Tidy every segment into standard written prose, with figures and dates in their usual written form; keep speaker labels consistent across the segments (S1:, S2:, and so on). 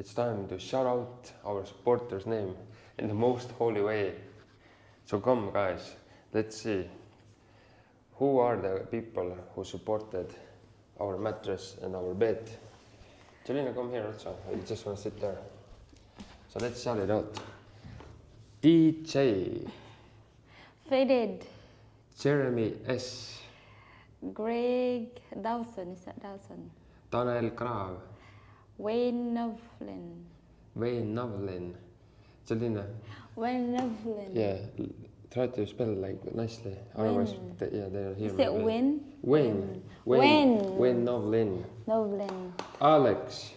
S1: it's time to shout out our supporters' name in the most holy way. So come guys, let's see. Who are the people who supported our mattress and our bed? Jelena, come here also. You just want to sit there. So let's shout it out. DJ.
S2: Faded.
S1: Jeremy S.
S2: Graig Dawson, is that Dawson?
S1: Tanel Kraav.
S2: Nowlin.
S1: Nowlin. Jelena.
S2: Nowlin.
S1: Yeah, try to spell like nicely. Otherwise, yeah, they're here.
S2: Is it Wayne?
S1: Nowlin.
S2: Nowlin.
S1: Aalex.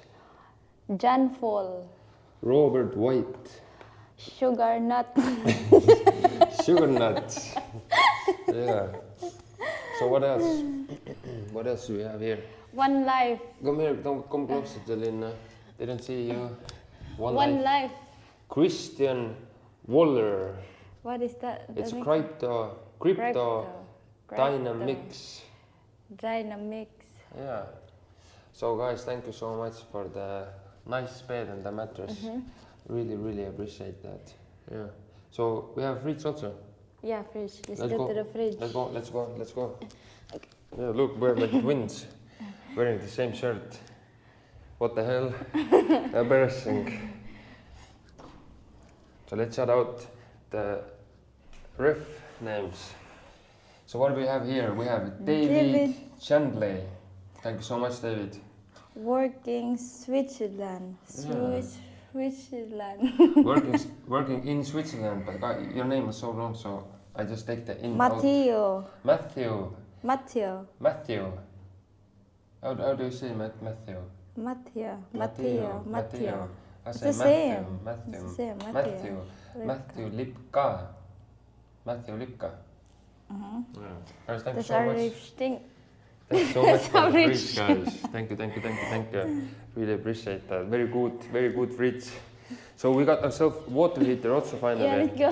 S2: Janfol.
S1: Robert White.
S2: Sugarnuts.
S1: Sugarnuts. Yeah. So what else? What else do we have here?
S2: One Life.
S1: Come here, don't come closer, Jelena. Didn't see you.
S2: One Life.
S1: Christian Waller.
S2: What is that?
S1: It's crypto dynamics.
S2: Dynamics.
S1: Yeah. So guys, thank you so much for the nice bed and the mattress. Really appreciate that. Yeah. So we have fridge also.
S2: Yeah, fridge. Let's go to the fridge.
S1: Let's go. Okay. Yeah, look, we're like twins, wearing the same shirt. What the hell? Embarrassing. So let's shout out the ref names. So what do we have here? We have David Chandly. Thank you so much, David.
S2: Working Switzerland. Switzerland.
S1: working in Switzerland, but your name is so long, so I just take the in
S2: Matthew.
S1: Matthew. How do you say Matthew?
S2: Matthew.
S1: I say Matthew Lipka. Yeah. Guys, thank you so much. Thank you so much for the fridge, guys. Thank you. Really appreciate that. Very good fridge. So we got ourselves water heater also finally.
S2: Yeah, let's go.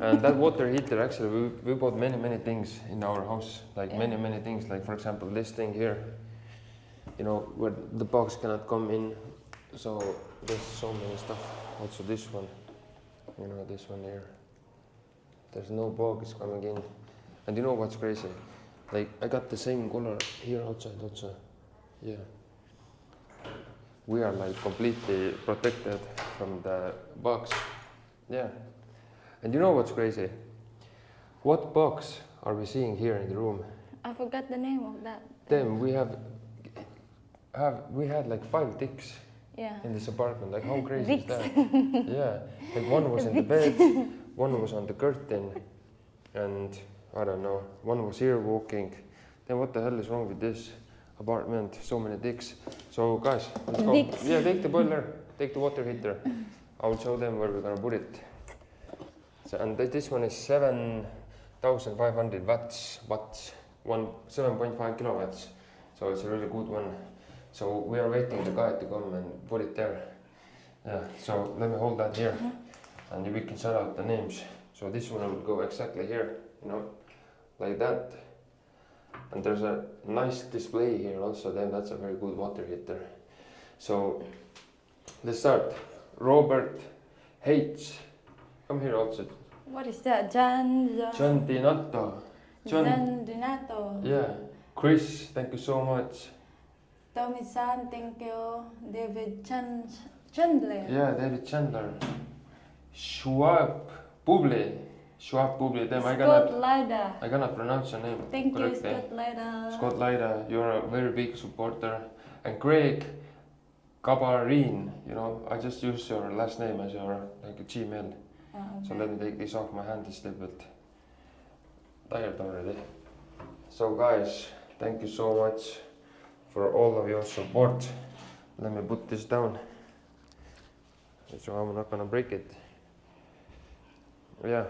S1: And that water heater, actually, we bought many things in our house. Like many things. Like for example, this thing here. You know, where the box cannot come in. So there's so many stuff. Also this one. You know, this one here. There's no box coming in. And you know what's crazy? Like I got the same color here outside also. Yeah. We are like completely protected from the box. Yeah. And you know what's crazy? What box are we seeing here in the room?
S2: I forgot the name of that.
S1: Damn, we had like 5 dicks in this apartment. Like how crazy is that? Yeah. Like one was in the bed, one was on the curtain, and I don't know, one was here walking. Then what the hell is wrong with this apartment? So many dicks. So guys, let's go.
S2: Dicks.
S1: Yeah, take the boiler, take the water heater. I will show them where we're gonna put it. So, and this one is 7,500 watts, 7.5 kilowatts. So it's a really good one. So we are waiting the guy to come and put it there. Yeah, so let me hold that here and we can shout out the names. So this one will go exactly here, you know, like that. And there's a nice display here also, then that's a very good water heater. So let's start. Robert H. Come here also.
S2: What is that?
S1: Chandinato.
S2: Chandinato.
S1: Yeah. Kris, thank you so much.
S2: Tommysun, thank you. David Chandler.
S1: Yeah, David Chandler. Shuaib Bubbly. Them
S2: Lyda.
S1: I cannot pronounce your name correctly.
S2: Scott
S1: Lyda, you're a very big supporter. And Graig Cabarrington, you know, I just use your last name as your like a Gmail.
S2: Okay.
S1: So let me take this off, my hand is a little bit tired already. So guys, thank you so much for all of your support. Let me put this down. So I'm not gonna break it. Yeah.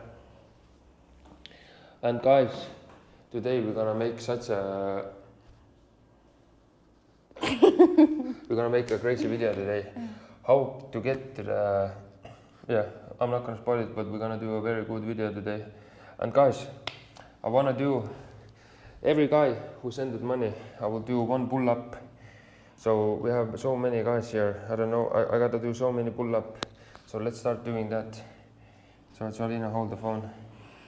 S1: And guys, today we're gonna make such a we're gonna make a crazy video today. How to get to the I'm not gonna spoil it, but we're gonna do a very good video today. And guys, I wanna do every guy who sent money, I will do 1 pull-up So we have so many guys here. I don't know. I gotta do so many pull-up. So let's start doing that. So Jolina, hold the phone.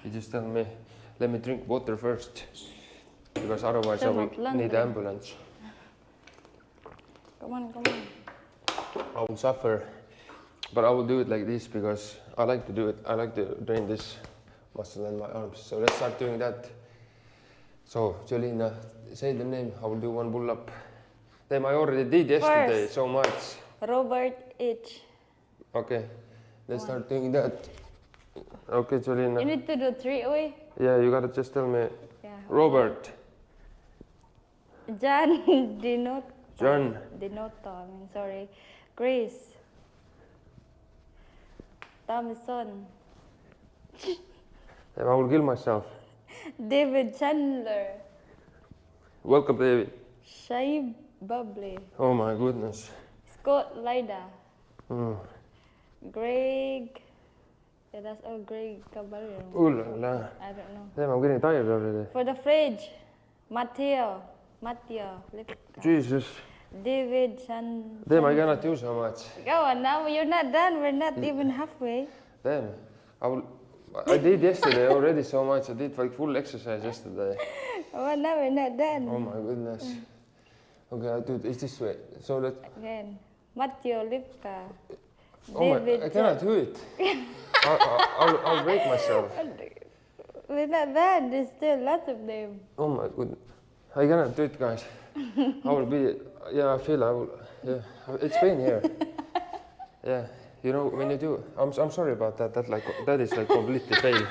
S1: You just tell me. Let me drink water first, because otherwise I will need ambulance.
S2: Come on, come on.
S1: I will suffer, but I will do it like this because I like to do it. I like to drain this muscle in my arms. So let's start doing that. So Jolina, say the name. I will do one pull-up. Them I already did yesterday so much.
S2: Robert H.
S1: Okay, let's start doing that. Okay, Jolina.
S2: You need to do 3 away.
S1: Yeah, you gotta just tell me.
S2: Yeah.
S1: Robert.
S2: John Dinota.
S1: John.
S2: Dinota, I mean, sorry. Kris. Tommysun.
S1: I will kill myself.
S2: David Chandler.
S1: Welcome, David.
S2: Shuaib Bubbly.
S1: Oh my goodness.
S2: Scott Lyda.
S1: Mm.
S2: Graig. Yeah, that's all Graig Cabarrington.
S1: Ooh la la.
S2: I don't know.
S1: Damn, I'm getting tired already.
S2: For the fridge, Lipka.
S1: Jesus.
S2: David Chan.
S1: Damn, I cannot do so much.
S2: Go on now, you're not done. We're not even halfway.
S1: Damn, I did yesterday already so much. I did like full exercise yesterday.
S2: Oh, now we're not done.
S1: Oh my goodness. Okay, I'll do it. It's this way. So let's.
S2: Again, Lipka.
S1: Oh my, I cannot do it. I'll break myself.
S2: We're not done. There's still lots of them.
S1: Oh my goodness. I cannot do it, guys. I will be. Yeah, I feel I will. Yeah, it's pain here. Yeah, you know when you do. I'm sorry about that. That is like completely fail.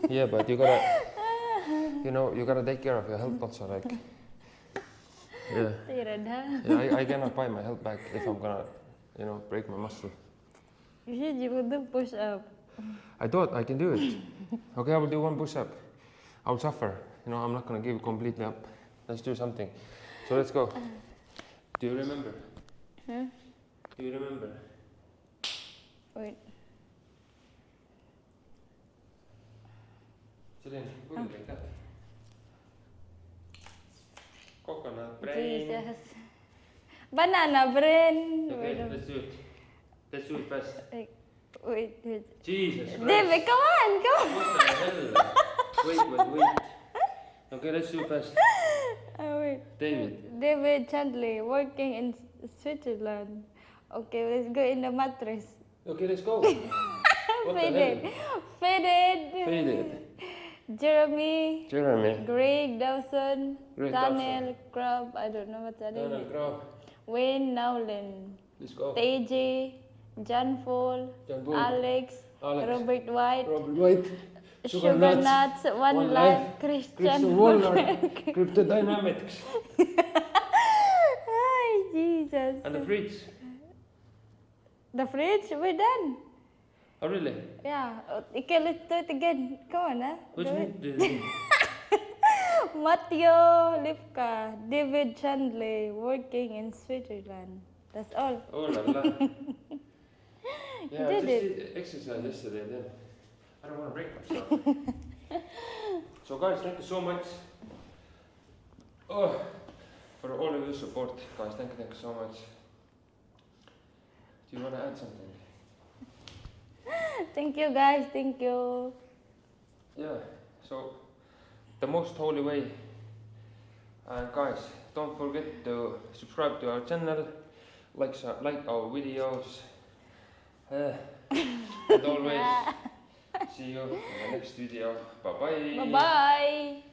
S1: Yeah, but you gotta. You know, you gotta take care of your health also. Like. Yeah. Yeah, I cannot buy my health back if I'm gonna, you know, break my muscle.
S2: You will do push up.
S1: I thought I can do it. Okay, I will do one push up. I will suffer. You know, I'm not gonna give completely up. Let's do something. So let's go. Do you remember?
S2: Huh?
S1: Do you remember?
S2: Wait.
S1: Celine, put it like that. Coconut brain.
S2: Jesus. Banana brain.
S1: Okay, let's do it. Let's do it fast.
S2: Wait.
S1: Jesus Christ.
S2: David, come on.
S1: What the hell? Wait. Okay, let's do it fast.
S2: Wait. David Chandly, working in Switzerland. Okay, let's go in the mattress.
S1: Okay, let's go. What Faded.
S2: Jeremy. Graig Dawson. Tanel Kraav. I don't know what's that name.
S1: Tanel Kraav.
S2: Wayne Nowlin.
S1: Let's go.
S2: TJ. John Paul. Aalex. Robert White. Sugarnuts. One Life. Kris.
S1: Cryptodynamics.
S2: Hi, Jesus.
S1: And the fridge.
S2: The fridge? We're done.
S1: Oh, really?
S2: Yeah. Okay, let's do it again. Come on, huh?
S1: Which one?
S2: Lipka. David Chandler, working in Switzerland. That's all.
S1: Oh la la. Yeah, I just did exercise yesterday then. I don't want to break myself. So guys, thank you so much. Oh, for all of your support, guys. Thank you so much. Do you want to add something?
S2: Thank you, guys. Thank you.
S1: Yeah. So the most holy way. And guys, don't forget to subscribe to our channel, like our videos, and always see you in the next video. Bye bye.
S2: Bye bye.